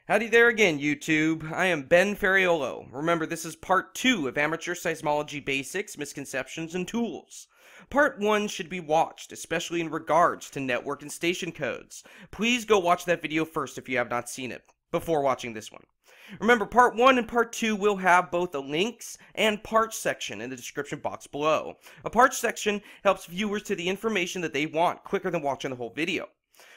Howdy there again, YouTube. I am Ben Ferraiuolo. Remember, this is part 2 of Amateur Seismology Basics, Misconceptions, and Tools. Part 1 should be watched, especially in regards to network and station codes. Please go watch that video first if you have not seen it, before watching this one. Remember, part 1 and part 2 will have both a links and parts section in the description box below. A parts section helps viewers to the information that they want quicker than watching the whole video.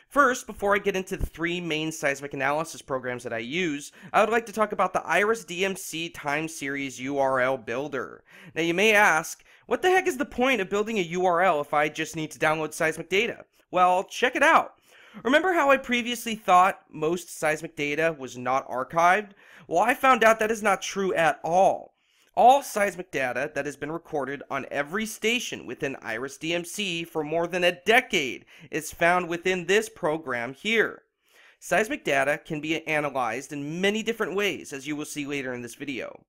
First, before I get into the 3 main seismic analysis programs that I use, I would like to talk about the IRIS-DMC time series URL builder. Now you may ask, what the heck is the point of building a URL if I just need to download seismic data? Well, check it out. Remember how I previously thought most seismic data was not archived? Well, I found out that is not true at all. All seismic data that has been recorded on every station within IRIS-DMC for more than a decade is found within this program here. Seismic data can be analyzed in many different ways, as you will see later in this video.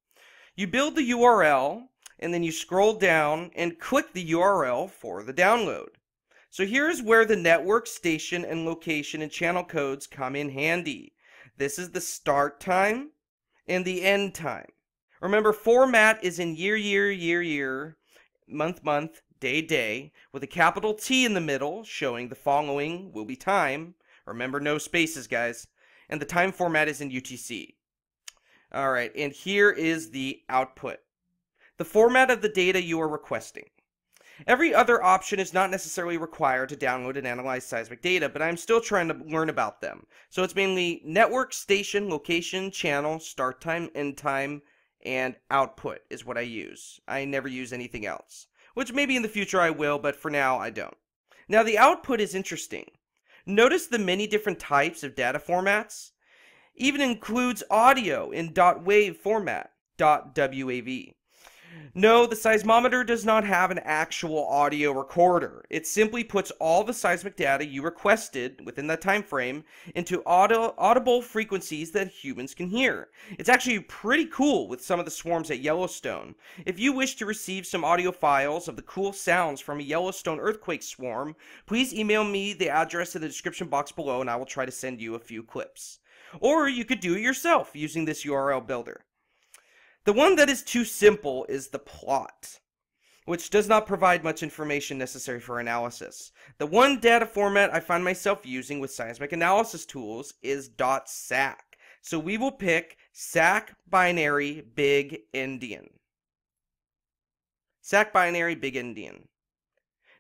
You build the URL, and then you scroll down and click the URL for the download. So here's where the network, station, and location and channel codes come in handy. This is the start time and the end time. Remember, format is in year, month, day, with a capital T in the middle, showing the following will be time. Remember, no spaces, guys. And the time format is in UTC. Alright, and here is the output. The format of the data you are requesting. Every other option is not necessarily required to download and analyze seismic data, but I'm still trying to learn about them. So it's mainly network, station, location, channel, start time, end time, and output is what I use. I never use anything else. Which maybe in the future I will, but for now I don't. Now the output is interesting. Notice the many different types of data formats. Even includes audio in .wave format, .wav. No, the seismometer does not have an actual audio recorder. It simply puts all the seismic data you requested within that time frame into audible frequencies that humans can hear. It's actually pretty cool with some of the swarms at Yellowstone. If you wish to receive some audio files of the cool sounds from a Yellowstone earthquake swarm, please email me the address in the description box below and I will try to send you a few clips. Or you could do it yourself using this URL builder. The one that is too simple is the plot, which does not provide much information necessary for analysis. The one data format I find myself using with seismic analysis tools is .sac. So we will pick SAC binary big endian. SAC binary big endian.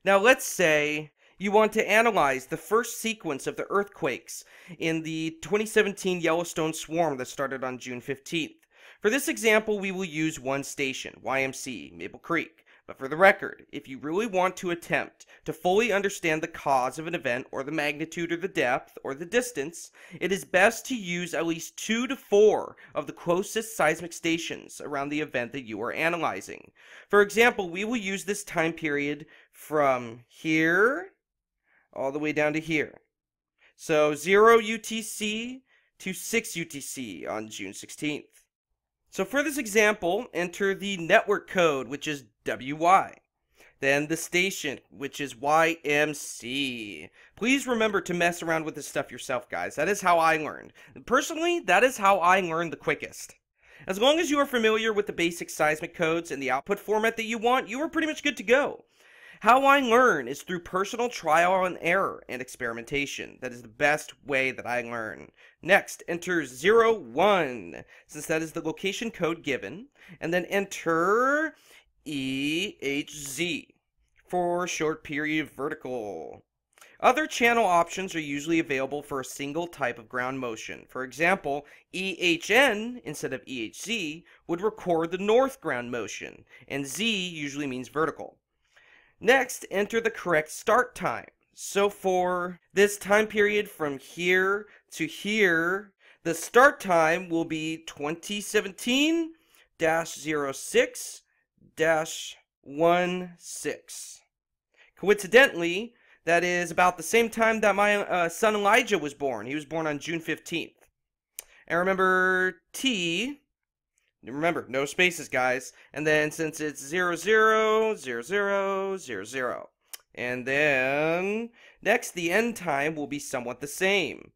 Now let's say you want to analyze the first sequence of the earthquakes in the 2017 Yellowstone swarm that started on June 15th. For this example, we will use one station, YMC, Maple Creek. But for the record, if you really want to attempt to fully understand the cause of an event or the magnitude or the depth or the distance, it is best to use at least 2 to 4 of the closest seismic stations around the event that you are analyzing. For example, we will use this time period from here all the way down to here. So 0 UTC to 6 UTC on June 16th. So for this example, enter the network code, which is WY. Then the station, which is YMC. Please remember to mess around with this stuff yourself, guys. That is how I learned. Personally, that is how I learned the quickest. As long as you are familiar with the basic seismic codes and the output format that you want, you are pretty much good to go. How I learn is through personal trial and error and experimentation. That is the best way that I learn. Next, enter 01, since that is the location code given, and then enter EHZ for short period vertical. Other channel options are usually available for a single type of ground motion. For example, EHN instead of EHZ would record the north ground motion, and Z usually means vertical. Next, enter the correct start time. So for this time period from here to here, the start time will be 2017-06-16. Coincidentally, that is about the same time that my son Elijah was born. He was born on June 15th. And remember, remember, no spaces, guys. And then since it's 000000, and then next the end time will be somewhat the same.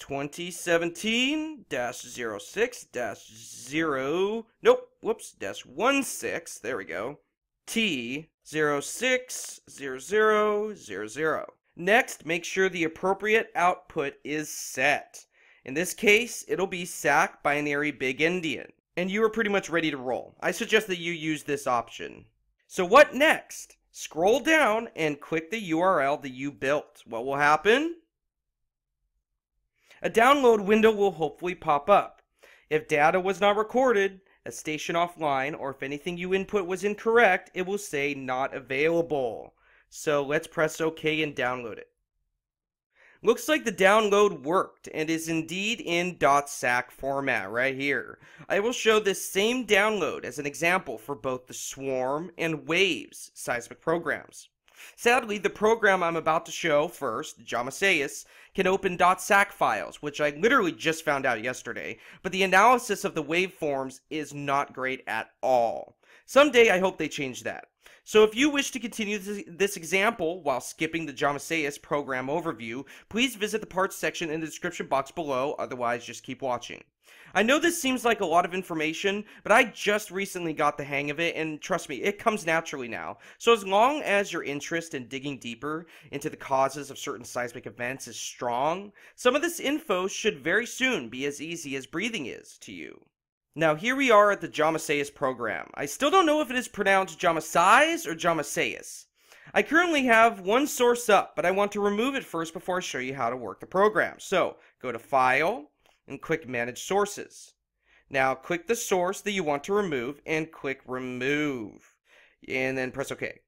2017-06-0, nope, whoops, -16, there we go, T060000. Next, make sure the appropriate output is set. In this case, it'll be SAC binary big endian, and you are pretty much ready to roll. I suggest that you use this option. So what next? Scroll down and click the URL that you built. What will happen? A download window will hopefully pop up. If data was not recorded, a station offline, or if anything you input was incorrect, it will say not available. So let's press OK and download it. Looks like the download worked and is indeed in .sac format right here. I will show this same download as an example for both the swarm and waves seismic programs. Sadly, the program I'm about to show first, JamaSEIS, can open .sac files, which I literally just found out yesterday, but the analysis of the waveforms is not great at all. Someday I hope they change that. So if you wish to continue this example while skipping the JamaSEIS program overview, please visit the parts section in the description box below, otherwise just keep watching. I know this seems like a lot of information, but I just recently got the hang of it, and trust me, it comes naturally now. So as long as your interest in digging deeper into the causes of certain seismic events is strong, some of this info should very soon be as easy as breathing is to you. Now here we are at the JamaSEIS program. I still don't know if it is pronounced JamaSEIS or JamaSEIS. I currently have one source up, but I want to remove it first before I show you how to work the program. So go to File and click Manage Sources. Now click the source that you want to remove and click Remove. And then press OK.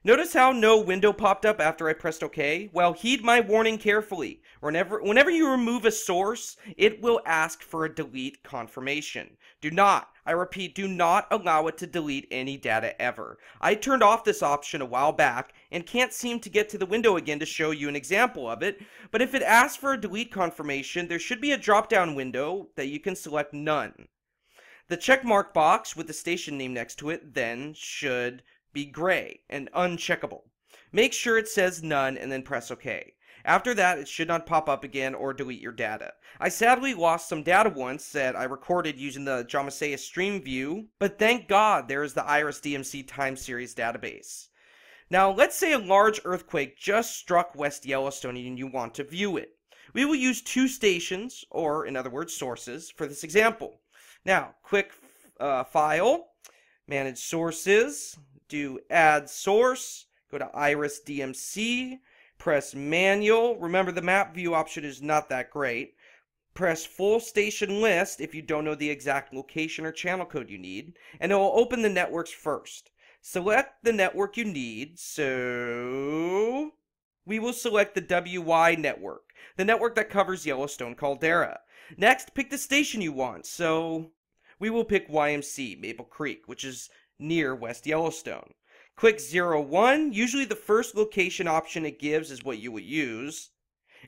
Notice how no window popped up after I pressed OK? Well, heed my warning carefully. Whenever you remove a source, it will ask for a delete confirmation. Do not, I repeat, do not allow it to delete any data ever. I turned off this option a while back and can't seem to get to the window again to show you an example of it, but if it asks for a delete confirmation, there should be a drop-down window that you can select None. The checkmark box with the station name next to it then should be gray and uncheckable. Make sure it says None and then press OK. After that, it should not pop up again or delete your data. I sadly lost some data once that I recorded using the JamaSEIS stream view, but thank God there is the IRIS DMC time series database. Now, let's say a large earthquake just struck West Yellowstone and you want to view it. We will use two stations, or in other words, sources, for this example. Now, click File, Manage Sources, do Add Source, go to IRIS DMC, press Manual. Remember, the map view option is not that great. Press Full Station List if you don't know the exact location or channel code you need, and it will open the networks first. Select the network you need, so we will select the WY network, the network that covers Yellowstone caldera. Next, pick the station you want, so we will pick YMC, Maple Creek, which is near West Yellowstone. Click 01, usually the first location option it gives is what you will use,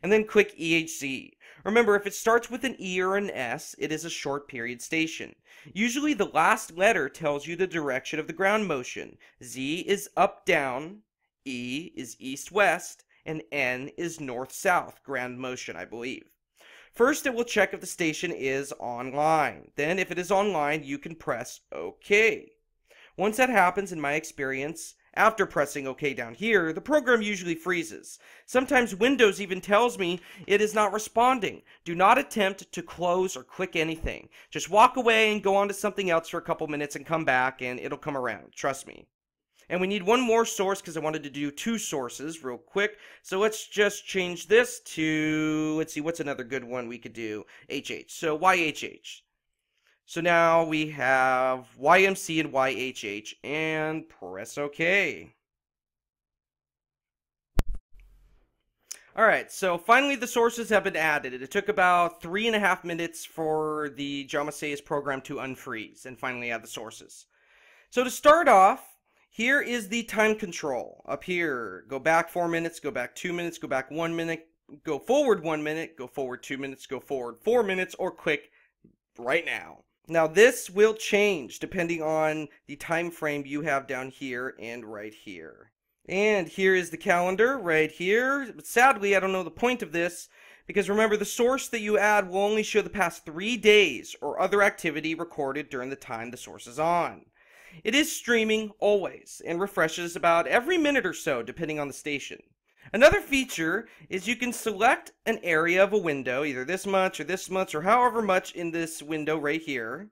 and then click EHZ. Remember, if it starts with an E or an S, it is a short period station. Usually the last letter tells you the direction of the ground motion. Z is up-down, E is east-west, and N is north-south ground motion, I believe. First, it will check if the station is online. Then, if it is online, you can press OK. Once that happens, in my experience, after pressing OK down here, the program usually freezes. Sometimes Windows even tells me it is not responding. Do not attempt to close or click anything. Just walk away and go on to something else for a couple minutes and come back and it'll come around. Trust me. And we need one more source because I wanted to do two sources real quick. So let's just change this to, let's see, what's another good one we could do? HH. So YHH. So now we have YMC and YHH, and press OK. Alright, so finally the sources have been added. It took about 3.5 minutes for the JamaSEIS program to unfreeze and finally add the sources. So to start off, here is the time control. Up here, go back 4 minutes, go back 2 minutes, go back 1 minute, go forward 1 minute, go forward 2 minutes, go forward 4 minutes, or click right now. Now this will change depending on the time frame you have down here and right here. And here is the calendar right here. But sadly, I don't know the point of this Because remember, the source that you add will only show the past 3 days or other activity recorded during the time the source is on. It is streaming always and refreshes about every minute or so depending on the station. Another feature is you can select an area of a window, either this much or however much in this window right here,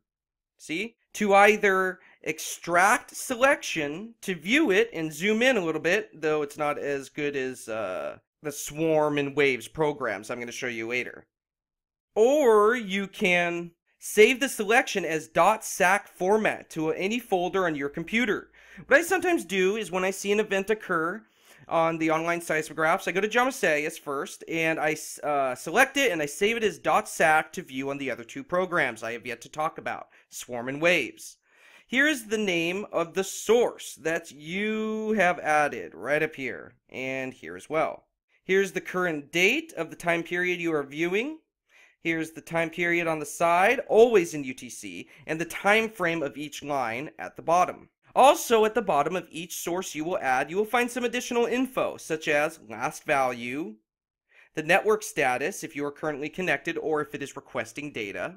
see, to either extract selection to view it and zoom in a little bit, though it's not as good as the swarm and waves programs I'm going to show you later. Or you can save the selection as .sac format to any folder on your computer. What I sometimes do is when I see an event occur on the online seismographs, I go to JamaSEIS first and I select it and I save it as .sac to view on the other 2 programs I have yet to talk about, Swarm and Waves. Here is the name of the source that you have added right up here and here as well. Here's the current date of the time period you are viewing. Here's the time period on the side, always in UTC, and the time frame of each line at the bottom. Also, at the bottom of each source you will add, you will find some additional info, such as last value, the network status if you are currently connected or if it is requesting data,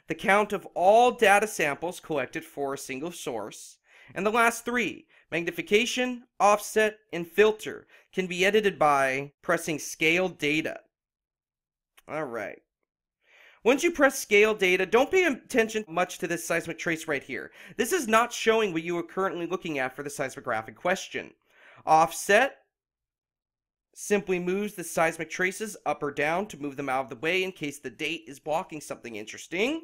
the count of all data samples collected for a single source, and the last 3, magnification, offset, and filter, can be edited by pressing Scale Data. Alright. Once you press Scale Data, don't pay attention much to this seismic trace right here. This is not showing what you are currently looking at for the seismograph in question. Offset simply moves the seismic traces up or down to move them out of the way in case the date is blocking something interesting.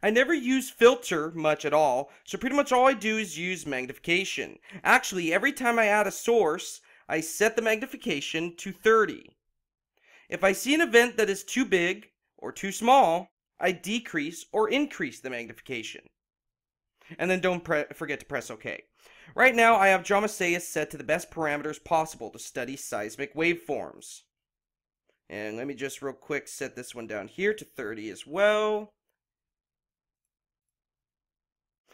I never use filter much at all, so pretty much all I do is use magnification. Actually, every time I add a source, I set the magnification to 30. If I see an event that is too big or too small, I decrease or increase the magnification. And then don't forget to press OK. Right now, I have JamaSEIS set to the best parameters possible to study seismic waveforms. And let me just real quick set this one down here to 30 as well.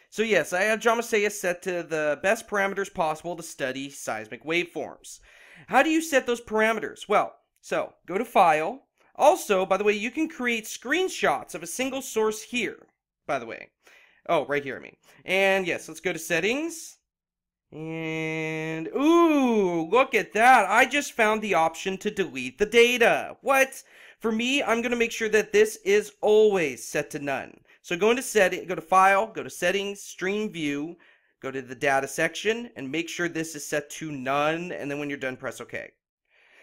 So yes, I have JamaSEIS set to the best parameters possible to study seismic waveforms. How do you set those parameters? Well, so go to File. Also, by the way, you can create screenshots of a single source here, by the way. Oh, right here, I mean. And yes, let's go to Settings. And, ooh, look at that. I just found the option to delete the data. What? For me, I'm going to make sure that this is always set to none. So go to File, go to Settings, Stream View, go to the Data section, and make sure this is set to none, and then when you're done, press OK.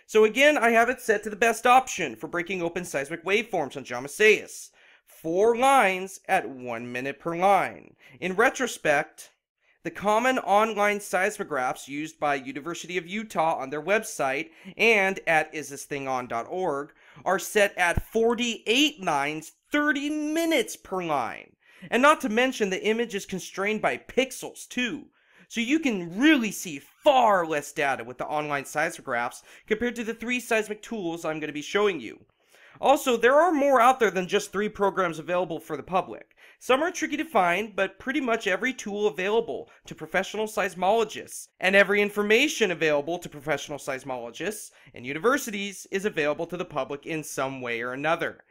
So again, I have it set to the best option for breaking open seismic waveforms on JamaSEIS. 4 lines at 1 minute per line. In retrospect, the common online seismographs used by University of Utah on their website and at isthisthingon.org are set at 48 lines, 30 minutes per line. And not to mention the image is constrained by pixels too. So you can really see far less data with the online seismographs compared to the 3 seismic tools I'm going to be showing you. Also, there are more out there than just 3 programs available for the public. Some are tricky to find, but pretty much every tool available to professional seismologists and every information available to professional seismologists and universities is available to the public in some way or another.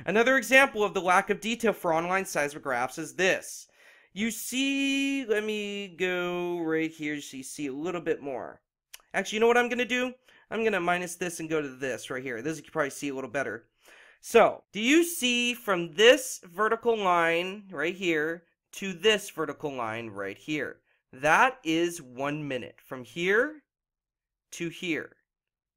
Another example of the lack of detail for online seismographs is this. You see, let me go right here so you see a little bit more. Actually, you know what I'm going to do? I'm going to minus this and go to this right here. This you can probably see a little better. So, do you see from this vertical line right here to this vertical line right here? That is 1 minute. From here to here.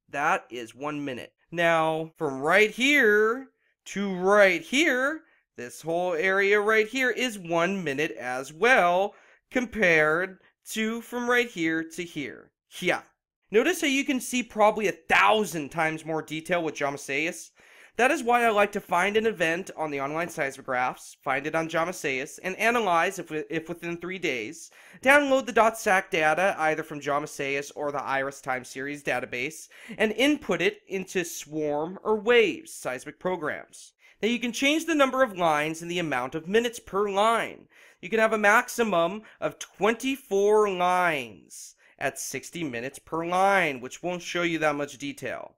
That is 1 minute. Now, from right here to right here, this whole area right here is 1 minute as well, compared to from right here to here. Yeah. Notice how you can see probably 1,000 times more detail with JamaSEIS? That is why I like to find an event on the online seismographs, find it on JamaSEIS, and analyze if within 3 days, download the .sac data either from JamaSEIS or the IRIS time series database, and input it into Swarm or Waves seismic programs. Now you can change the number of lines and the amount of minutes per line. You can have a maximum of 24 lines at 60 minutes per line, which won't show you that much detail.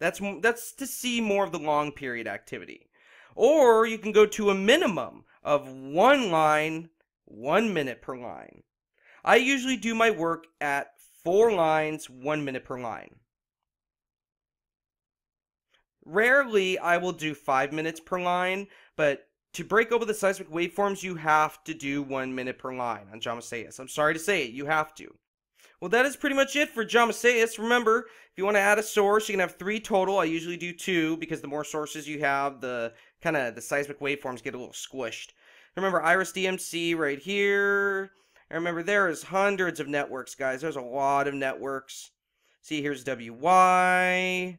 That's to see more of the long period activity. Or you can go to a minimum of 1 line, 1 minute per line. I usually do my work at 4 lines, 1 minute per line. Rarely I will do 5 minutes per line, but to break over the seismic waveforms, you have to do 1 minute per line on JamaSEIS. I'm sorry to say it, you have to. Well, that is pretty much it for JamaSEIS. Remember, if you want to add a source, you can have 3 total. I usually do 2 because the more sources you have, the seismic waveforms get a little squished. Remember, Iris DMC right here. And remember, there is hundreds of networks, guys. There's a lot of networks. See, here's WY.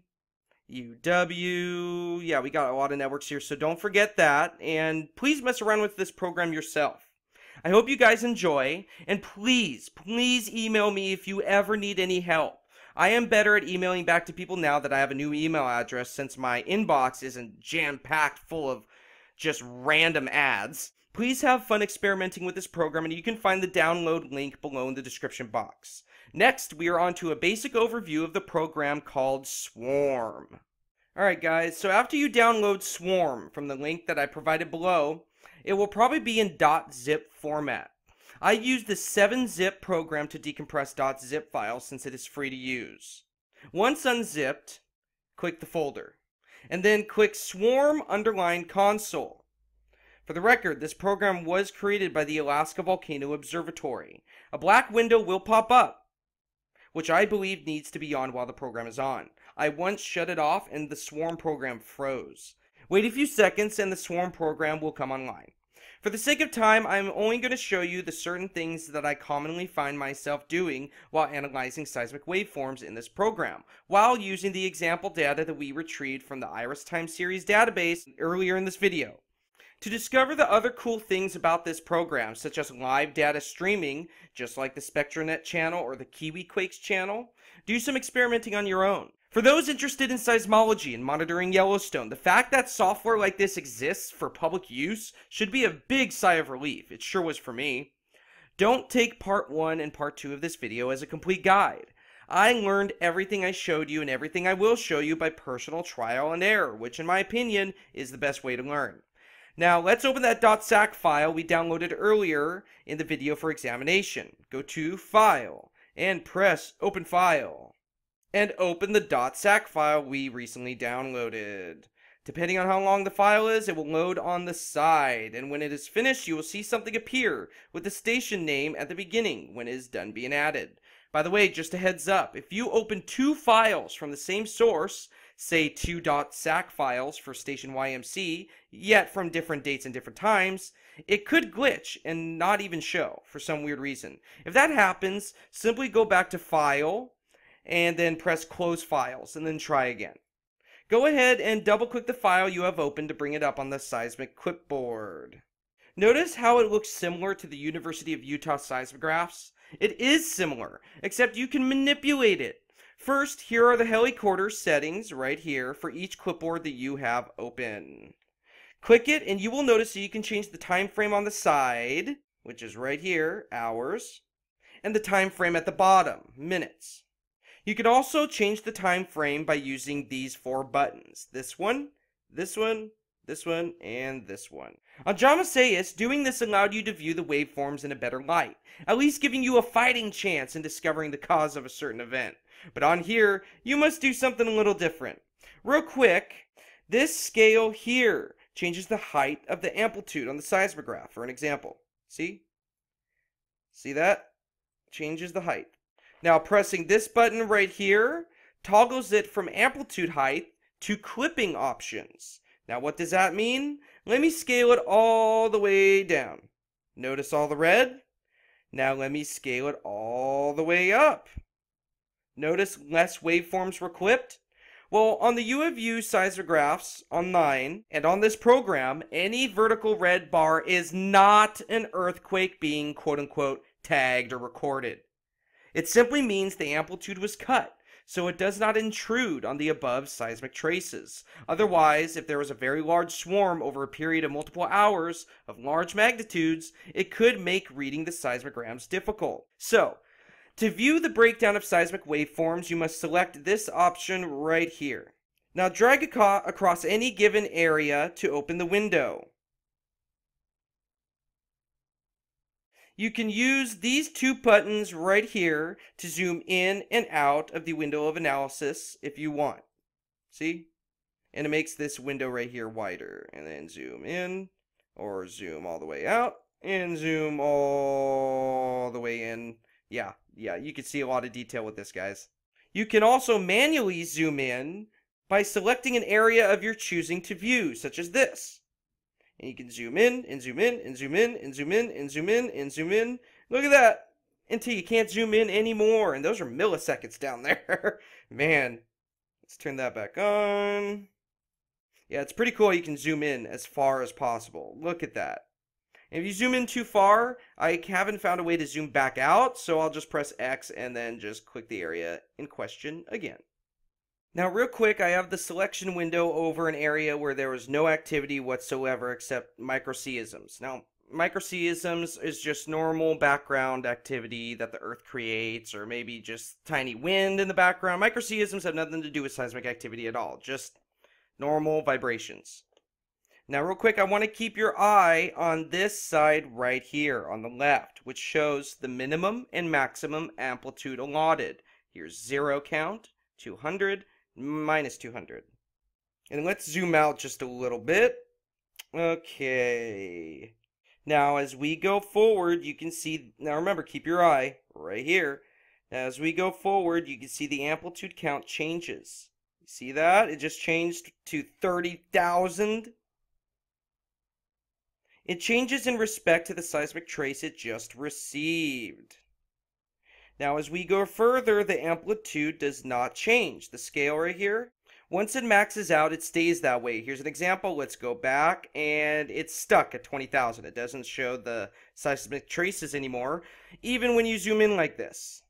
UW, yeah, we got a lot of networks here, so don't forget that, and please mess around with this program yourself. I hope you guys enjoy, and please email me if you ever need any help. I am better at emailing back to people now that I have a new email address since my inbox isn't jam-packed full of just random ads. Please have fun experimenting with this program, and you can find the download link below in the description box. Next, we are on to a basic overview of the program called Swarm. Alright guys, so after you download Swarm from the link that I provided below, it will probably be in .zip format. I use the 7-zip program to decompress .zip files since it is free to use. Once unzipped, click the folder, and then click Swarm _ console. For the record, this program was created by the Alaska Volcano Observatory. A black window will pop up, which I believe needs to be on while the program is on. I once shut it off and the Swarm program froze. Wait a few seconds and the Swarm program will come online. For the sake of time, I'm only going to show you the certain things that I commonly find myself doing while analyzing seismic waveforms in this program, while using the example data that we retrieved from the Iris Time Series database earlier in this video. To discover the other cool things about this program, such as live data streaming, just like the SpectraNet channel or the KiwiQuakes channel, do some experimenting on your own. For those interested in seismology and monitoring Yellowstone, the fact that software like this exists for public use should be a big sigh of relief. It sure was for me. Don't take part 1 and part 2 of this video as a complete guide. I learned everything I showed you and everything I will show you by personal trial and error, which in my opinion is the best way to learn. Now, let's open that .sac file we downloaded earlier in the video for examination. Go to File, and press Open File. And open the .sac file we recently downloaded. Depending on how long the file is, it will load on the side, and when it is finished, you will see something appear with the station name at the beginning when it is done being added. By the way, just a heads up, if you open 2 files from the same source, say 2 .sac files for station YMC, yet from different dates and different times, it could glitch and not even show for some weird reason. If that happens, simply go back to File, and then press Close Files, and then try again. Go ahead and double-click the file you have opened to bring it up on the seismic clipboard. Notice how it looks similar to the University of Utah seismographs? It is similar, except you can manipulate it. First, here are the helicorder settings right here for each clipboard that you have open. Click it and you will notice that you can change the time frame on the side, which is right here, hours, and the time frame at the bottom, minutes. You can also change the time frame by using these 4 buttons. This one, this one, this one, and this one. On JamaSEIS, doing this allowed you to view the waveforms in a better light, at least giving you a fighting chance in discovering the cause of a certain event. But on here, you must do something a little different. Real quick, this scale here changes the height of the amplitude on the seismograph, for an example. See? See that? Changes the height. Now pressing this button right here toggles it from amplitude height to clipping options. Now what does that mean? Let me scale it all the way down. Notice all the red? Now let me scale it all the way up. Notice less waveforms were clipped? Well, on the U of U seismographs online and on this program, any vertical red bar is not an earthquake being quote-unquote tagged or recorded. It simply means the amplitude was cut, so it does not intrude on the above seismic traces. Otherwise, if there was a very large swarm over a period of multiple hours of large magnitudes, it could make reading the seismograms difficult. So, to view the breakdown of seismic waveforms, you must select this option right here. Now drag across any given area to open the window. You can use these two buttons right here to zoom in and out of the window of analysis if you want. See? And it makes this window right here wider. And then zoom in, or zoom all the way out, and zoom all the way in. Yeah, you can see a lot of detail with this, guys. You can also manually zoom in by selecting an area of your choosing to view, such as this. And you can zoom in, and zoom in, and zoom in, and zoom in, and zoom in, and zoom in. Look at that! Until you can't zoom in anymore. And those are milliseconds down there. Man, let's turn that back on. Yeah, it's pretty cool you can zoom in as far as possible. Look at that. And if you zoom in too far, I haven't found a way to zoom back out, so I'll just press X and then just click the area in question again. Now real quick, I have the selection window over an area where there was no activity whatsoever except microseisms. Now, microseisms is just normal background activity that the Earth creates, or maybe just tiny wind in the background. Microseisms have nothing to do with seismic activity at all, just normal vibrations. Now real quick, I want to keep your eye on this side right here on the left, which shows the minimum and maximum amplitude allotted. Here's 0 count, 200, minus 200. And let's zoom out just a little bit. Okay. Now as we go forward, you can see, now remember, keep your eye right here. Now, as we go forward, you can see the amplitude count changes. You see that? It just changed to 30,000. It changes in respect to the seismic trace it just received. Now as we go further, the amplitude does not change. The scale right here, once it maxes out, it stays that way. Here's an example. Let's go back, and it's stuck at 20,000. It doesn't show the seismic traces anymore, even when you zoom in like this.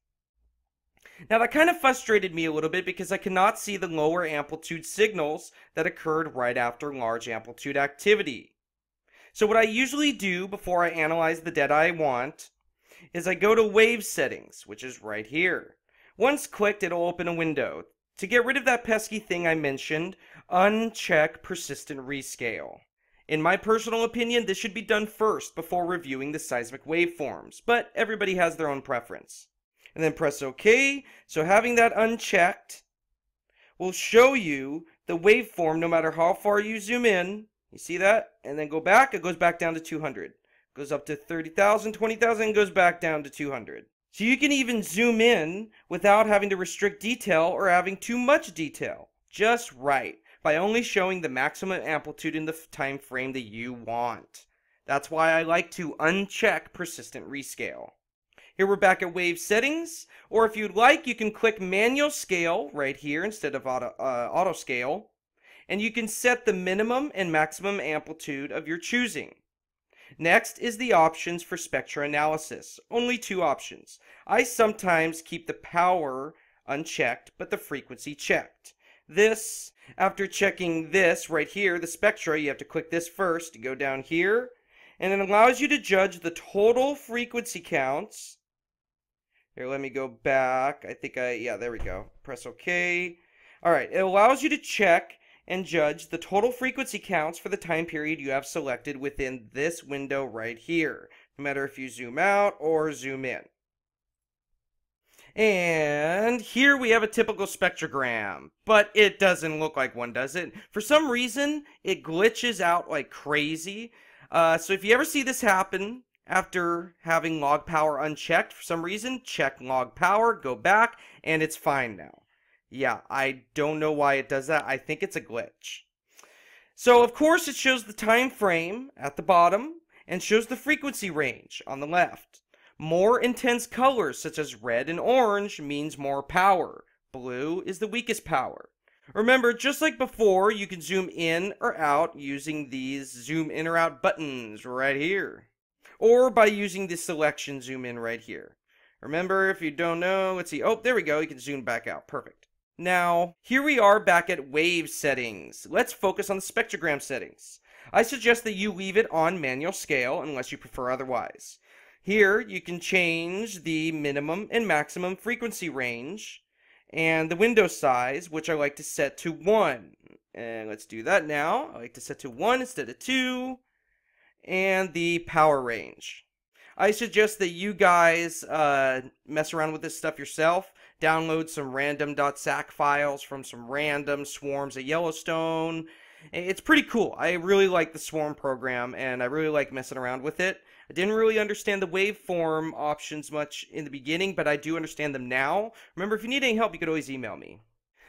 Now that kind of frustrated me a little bit because I cannot see the lower amplitude signals that occurred right after large amplitude activity. So what I usually do before I analyze the data I want is I go to wave settings, which is right here. Once clicked, it'll open a window. To get rid of that pesky thing I mentioned, uncheck persistent rescale. In my personal opinion, this should be done first before reviewing the seismic waveforms, but everybody has their own preference. And then press OK. So having that unchecked will show you the waveform no matter how far you zoom in. You see that? And then go back, it goes back down to 200. Goes up to 30,000, 20,000, and goes back down to 200. So you can even zoom in without having to restrict detail or having too much detail. Just right, by only showing the maximum amplitude in the time frame that you want. That's why I like to uncheck persistent rescale. Here we're back at wave settings, or if you'd like, you can click manual scale right here instead of auto scale, and you can set the minimum and maximum amplitude of your choosing. Next is the options for spectra analysis. Only two options. I sometimes keep the power unchecked, but the frequency checked. This, after checking this right here, the spectra, you have to click this first to go down here, and it allows you to judge the total frequency counts. Here, let me go back. Yeah, there we go. Press OK. Alright, it allows you to check and judge the total frequency counts for the time period you have selected within this window right here, no matter if you zoom out or zoom in. And here we have a typical spectrogram, but it doesn't look like one, does it? For some reason, it glitches out like crazy. So if you ever see this happen after having log power unchecked for some reason, check log power, go back, and it's fine now. Yeah, I don't know why it does that. I think it's a glitch. So, of course, it shows the time frame at the bottom and shows the frequency range on the left. More intense colors, such as red and orange, means more power. Blue is the weakest power. Remember, just like before, you can zoom in or out using these zoom in or out buttons right here. Or by using the selection zoom in right here. Remember, if you don't know, let's see. Oh, there we go. You can zoom back out. Perfect. Now, here we are back at wave settings. Let's focus on the spectrogram settings. I suggest that you leave it on manual scale unless you prefer otherwise. Here, you can change the minimum and maximum frequency range, and the window size, which I like to set to 1. And let's do that now. I like to set to 1 instead of 2. And the power range. I suggest that you guys mess around with this stuff yourself. Download some random.sac files from some random swarms at Yellowstone. It's pretty cool. I really like the swarm program, and I really like messing around with it. I didn't really understand the waveform options much in the beginning, but I do understand them now. Remember, if you need any help, you could always email me.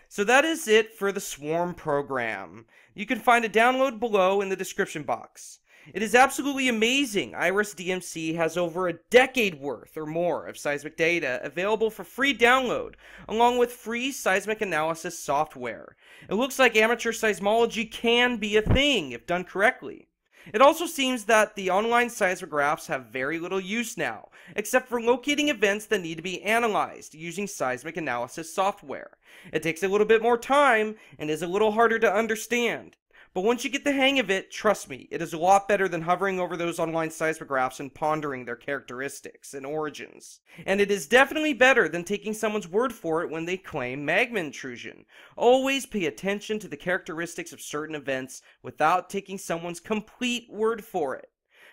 So that is it for the swarm program. You can find a download below in the description box. It is absolutely amazing. IRIS DMC has over a decade worth or more of seismic data available for free download, along with free seismic analysis software. It looks like amateur seismology can be a thing if done correctly. It also seems that the online seismographs have very little use now, except for locating events that need to be analyzed using seismic analysis software. It takes a little bit more time and is a little harder to understand. But once you get the hang of it, trust me, it is a lot better than hovering over those online seismographs and pondering their characteristics and origins. And it is definitely better than taking someone's word for it when they claim magma intrusion. Always pay attention to the characteristics of certain events without taking someone's complete word for it.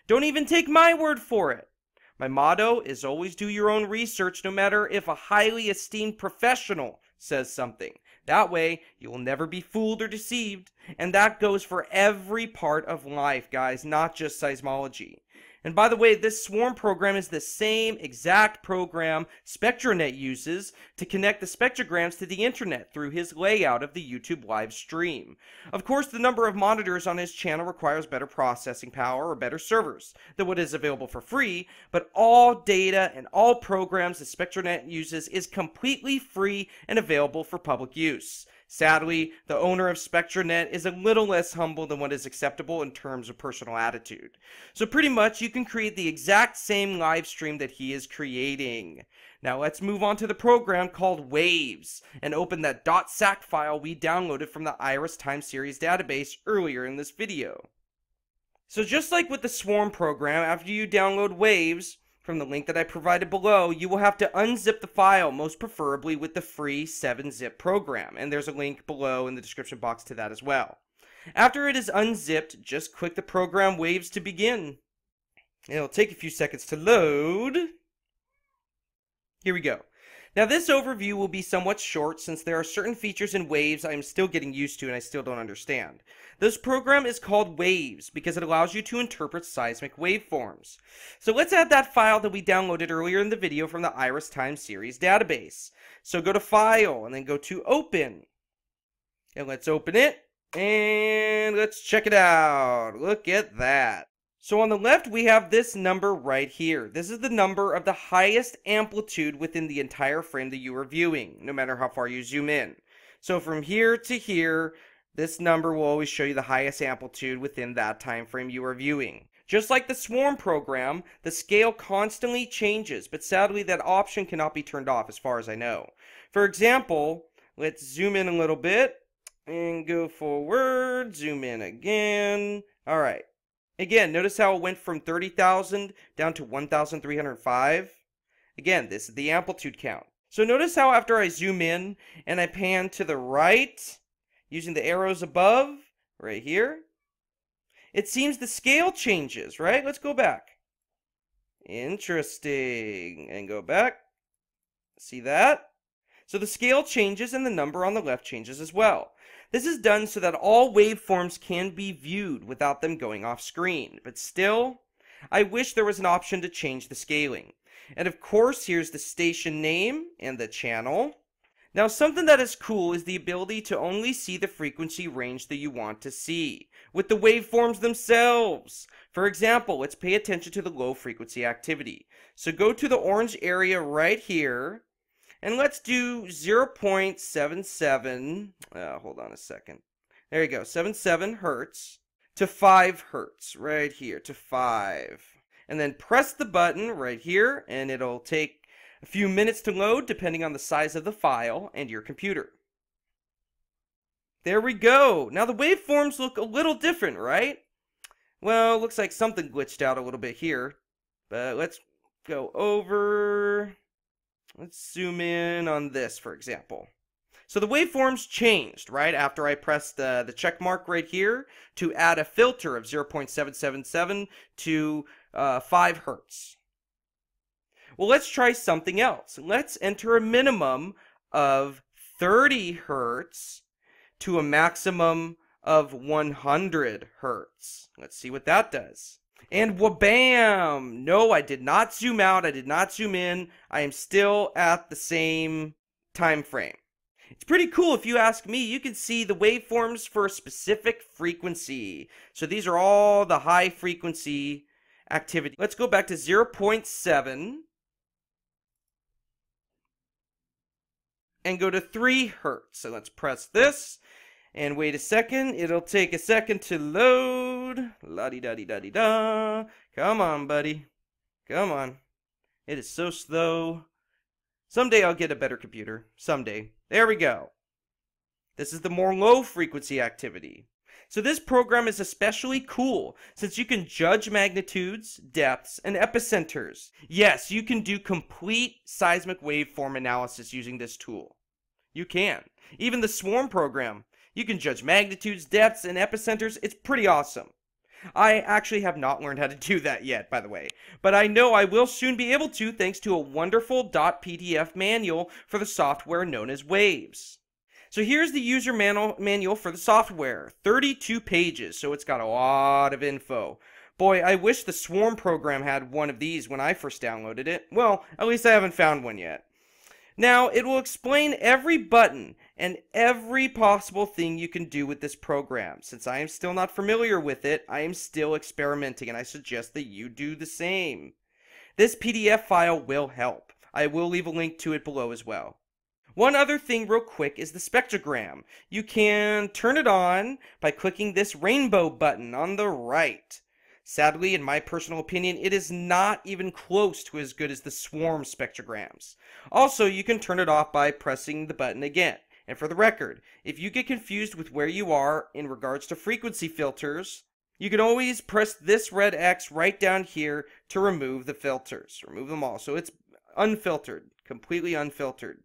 Don't even take my word for it. My motto is always do your own research, no matter if a highly esteemed professional says something. That way, you will never be fooled or deceived. And that goes for every part of life, guys, not just seismology. And by the way, this swarm program is the same exact program SpectraNet uses to connect the spectrograms to the internet through his layout of the YouTube live stream. Of course, the number of monitors on his channel requires better processing power or better servers than what is available for free, but all data and all programs that SpectraNet uses is completely free and available for public use. Sadly, the owner of SpectraNet is a little less humble than what is acceptable in terms of personal attitude. So pretty much you can create the exact same live stream that he is creating. Now let's move on to the program called Waves and open that .sac file we downloaded from the IRIS time series database earlier in this video. So just like with the swarm program, after you download Waves from the link that I provided below, you will have to unzip the file, most preferably with the free 7-zip program, and there's a link below in the description box to that as well. After it is unzipped, just click the program Waves to begin. It'll take a few seconds to load. Here we go. Now this overview will be somewhat short since there are certain features in Waves I'm still getting used to and I still don't understand. This program is called Waves because it allows you to interpret seismic waveforms. So let's add that file that we downloaded earlier in the video from the IRIS time series database. So go to File and then go to Open. And let's open it and let's check it out. Look at that. So on the left, we have this number right here. This is the number of the highest amplitude within the entire frame that you are viewing, no matter how far you zoom in. So from here to here, this number will always show you the highest amplitude within that time frame you are viewing. Just like the swarm program, the scale constantly changes, but sadly that option cannot be turned off as far as I know. For example, let's zoom in a little bit and go forward, zoom in again. All right. Again, notice how it went from 30,000 down to 1,305. Again, this is the amplitude count. So notice how after I zoom in and I pan to the right, using the arrows above, right here, it seems the scale changes, right? Let's go back. Interesting. And go back. See that? So the scale changes and the number on the left changes as well. This is done so that all waveforms can be viewed without them going off screen. But still, I wish there was an option to change the scaling. And of course, here's the station name and the channel. Now, something that is cool is the ability to only see the frequency range that you want to see with the waveforms themselves. For example, let's pay attention to the low frequency activity. So go to the orange area right here. And let's do 0.77, hold on a second. There you go, 77 hertz to 5 hertz, right here, to 5. And then press the button right here, and it'll take a few minutes to load, depending on the size of the file and your computer. There we go. Now the waveforms look a little different, right? Well, looks like something glitched out a little bit here. But let's go over. Let's zoom in on this, for example. So the waveforms changed, right, after I pressed the check mark right here to add a filter of 0.777 to 5 hertz. Well, let's try something else. Let's enter a minimum of 30 hertz to a maximum of 100 hertz. Let's see what that does. And wha-bam! No, I did not zoom out. I did not zoom in. I am still at the same time frame. It's pretty cool if you ask me. You can see the waveforms for a specific frequency. So these are all the high frequency activity. Let's go back to 0.7 and go to 3 hertz. So let's press this and wait a second. It'll take a second to load. La-di-da-di-da-di-da. Come on, buddy. Come on. It is so slow. Someday I'll get a better computer. Someday. There we go. This is the more low frequency activity. So this program is especially cool since you can judge magnitudes, depths, and epicenters. Yes, you can do complete seismic waveform analysis using this tool. You can. Even the swarm program. You can judge magnitudes, depths, and epicenters. It's pretty awesome. I actually have not learned how to do that yet, by the way, but I know I will soon be able to thanks to a wonderful .pdf manual for the software known as Waves. So here's the user manual for the software, 32 pages, so it's got a lot of info. Boy, I wish the Swarm program had one of these when I first downloaded it. Well, at least I haven't found one yet. Now, it will explain every button and every possible thing you can do with this program. Since I am still not familiar with it, I am still experimenting, and I suggest that you do the same. This PDF file will help. I will leave a link to it below as well. One other thing real quick is the spectrogram. You can turn it on by clicking this rainbow button on the right. Sadly, in my personal opinion, it is not even close to as good as the swarm spectrograms. Also, you can turn it off by pressing the button again. And for the record, if you get confused with where you are in regards to frequency filters, you can always press this red X right down here to remove the filters. Remove them all. So it's unfiltered, completely unfiltered.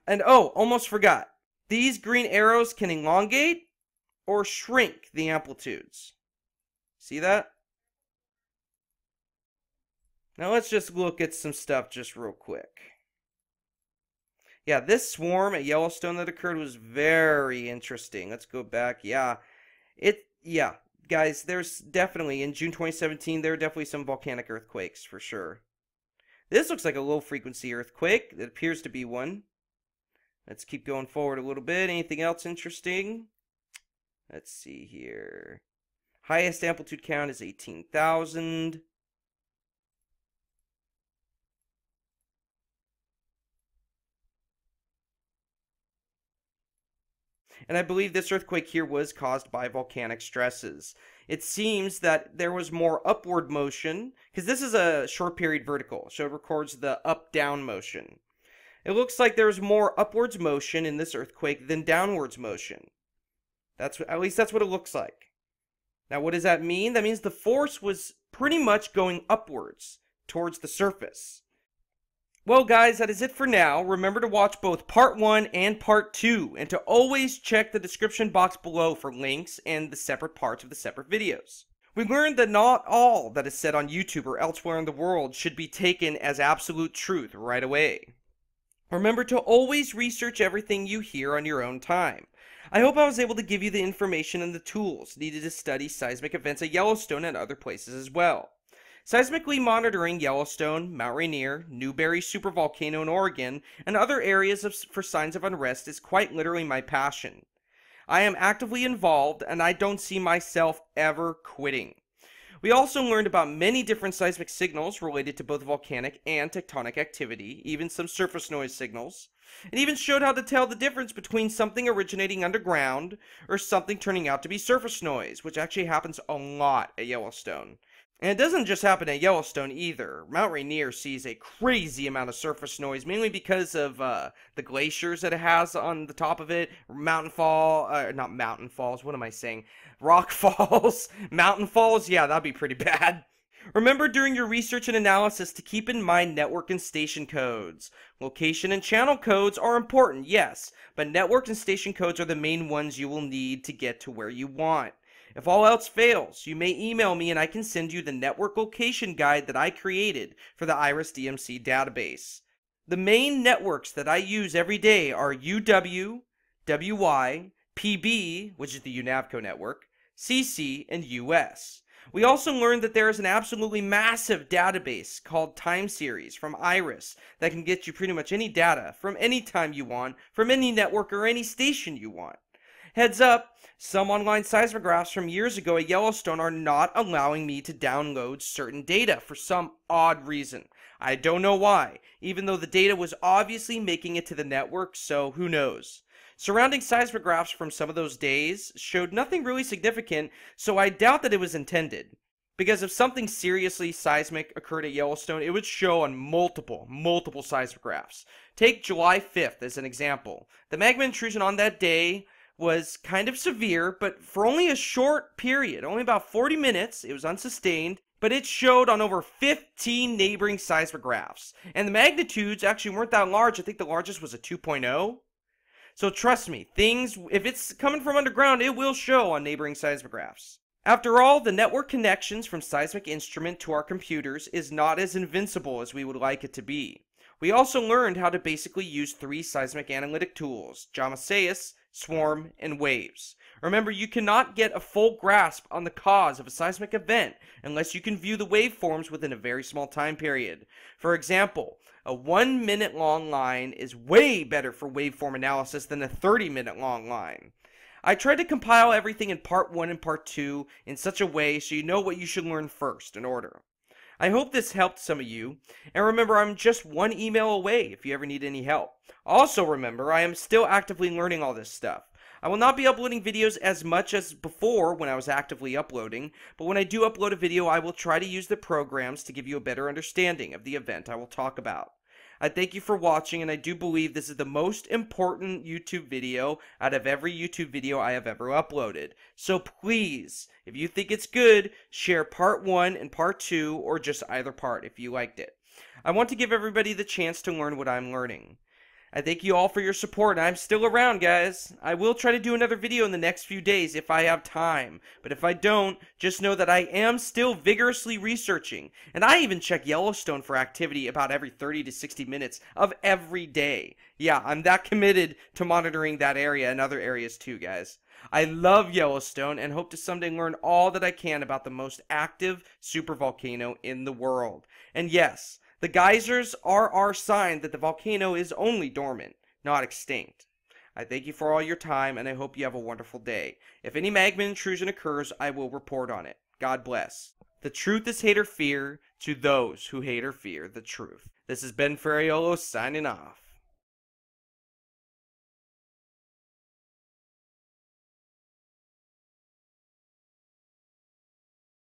And oh, almost forgot. These green arrows can elongate or shrink the amplitudes. See that? Now let's just look at some stuff just real quick. Yeah, this swarm at Yellowstone that occurred was very interesting. Let's go back. Yeah, guys, there's definitely, in June 2017, there are definitely some volcanic earthquakes for sure. This looks like a low frequency earthquake. It appears to be one. Let's keep going forward a little bit. Anything else interesting? Let's see here. Highest amplitude count is 18,000. And I believe this earthquake here was caused by volcanic stresses. It seems that there was more upward motion, because this is a short period vertical, so it records the up-down motion. It looks like there's more upwards motion in this earthquake than downwards motion. At least that's what it looks like. Now, what does that mean? That means the force was pretty much going upwards towards the surface. Well, guys, that is it for now. Remember to watch both Part 1 and Part 2, and to always check the description box below for links and the separate parts of the separate videos. We learned that not all that is said on YouTube or elsewhere in the world should be taken as absolute truth right away. Remember to always research everything you hear on your own time. I hope I was able to give you the information and the tools needed to study seismic events at Yellowstone and other places as well. Seismically monitoring Yellowstone, Mount Rainier, Newberry supervolcano in Oregon, and other areas for signs of unrest is quite literally my passion. I am actively involved, and I don't see myself ever quitting. We also learned about many different seismic signals related to both volcanic and tectonic activity, even some surface noise signals. It even showed how to tell the difference between something originating underground or something turning out to be surface noise, which actually happens a lot at Yellowstone. And it doesn't just happen at Yellowstone either. Mount Rainier sees a crazy amount of surface noise, mainly because of the glaciers that it has on the top of it. Not mountain falls, what am I saying? Rock falls. Mountain falls, yeah, that'd be pretty bad. Remember during your research and analysis to keep in mind network and station codes. Location and channel codes are important, yes, but network and station codes are the main ones you will need to get to where you want. If all else fails, you may email me and I can send you the network location guide that I created for the IRIS DMC database. The main networks that I use every day are UW, WY, PB, which is the UNAVCO network, CC, and US. We also learned that there is an absolutely massive database called time series from IRIS that can get you pretty much any data from any time you want, from any network or any station you want. Heads up, some online seismographs from years ago at Yellowstone are not allowing me to download certain data for some odd reason. I don't know why, even though the data was obviously making it to the network, so who knows. Surrounding seismographs from some of those days showed nothing really significant, so I doubt that it was intended. Because if something seriously seismic occurred at Yellowstone, it would show on multiple seismographs. Take July 5th as an example. The magma intrusion on that day was kind of severe, but for only a short period, only about 40 minutes, it was unsustained, but it showed on over 15 neighboring seismographs. And the magnitudes actually weren't that large. I think the largest was a 2.0. So trust me, if it's coming from underground, it will show on neighboring seismographs. After all, the network connections from seismic instrument to our computers is not as invincible as we would like it to be. We also learned how to basically use 3 seismic analytic tools: JamaSEIS, Swarm, and Waves. Remember, you cannot get a full grasp on the cause of a seismic event unless you can view the waveforms within a very small time period. For example, a 1-minute long line is way better for waveform analysis than a 30-minute long line. I tried to compile everything in part 1 and part 2 in such a way so you know what you should learn first in order. I hope this helped some of you, and remember, I'm just 1 email away if you ever need any help. Also remember, I am still actively learning all this stuff. I will not be uploading videos as much as before when I was actively uploading, but when I do upload a video, I will try to use the programs to give you a better understanding of the event I will talk about. I thank you for watching, and I do believe this is the most important YouTube video out of every YouTube video I have ever uploaded. So please, if you think it's good, share part 1 and part 2, or just either part if you liked it. I want to give everybody the chance to learn what I'm learning. I thank you all for your support, and I'm still around, guys. I will try to do another video in the next few days if I have time, but if I don't, just know that I am still vigorously researching, and I even check Yellowstone for activity about every 30 to 60 minutes of every day. Yeah, I'm that committed to monitoring that area and other areas too, guys. I love Yellowstone and hope to someday learn all that I can about the most active supervolcano in the world. And yes, the geysers are our sign that the volcano is only dormant, not extinct. I thank you for all your time, and I hope you have a wonderful day. If any magma intrusion occurs, I will report on it. God bless. The truth is hate or fear to those who hate or fear the truth. This is Ben Ferraiuolo signing off.